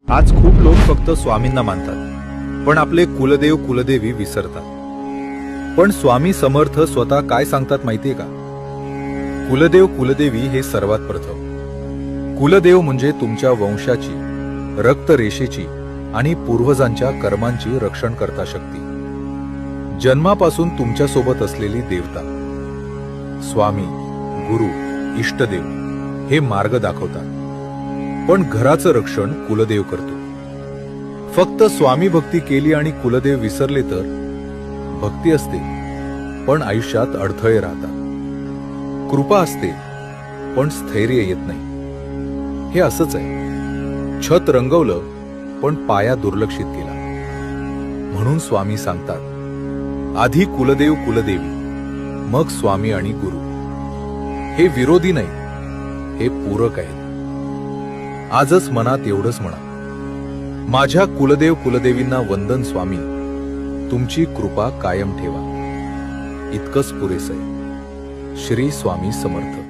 आज खूप लोक फक्त स्वामींना मानतात, पण आपले कुलदेव कुलदेवी विसरतात। पण स्वामी समर्थ स्वतः काय सांगतात माहितीये का? कुलदेव कुलदेवी हे सर्वात प्रथम। कुलदेव म्हणजे तुमच्या वंशाची, रक्तरेषेची आणि पूर्वजांच्या कर्मांची रक्षण करता शक्ती, जन्मापासून तुमच्या सोबत असलेली देवता। स्वामी, गुरु, इष्टदेव हे मार्ग दाखवतात, पण घराचं रक्षण कुलदेव करतो। फक्त स्वामी भक्ती केली आणि कुलदेव विसरले तर भक्ती असते पण आयुष्यात अडथळे राहतात, कृपा असते पण स्थैर्य येत नाही। हे असंच आहे, छत रंगवलं पण पाया दुर्लक्षित केला। म्हणून स्वामी सांगतात, आधी कुलदेव कुलदेवी, मग स्वामी आणि गुरु। हे विरोधी नाही, हे पूरक आहेत। आजच मनात एवढंच म्हणा, माझ्या कुलदेव कुलदेवींना वंदन स्वामी, तुमची कृपा कायम ठेवा। इतकंच पुरेसं आहे। श्री स्वामी समर्थ।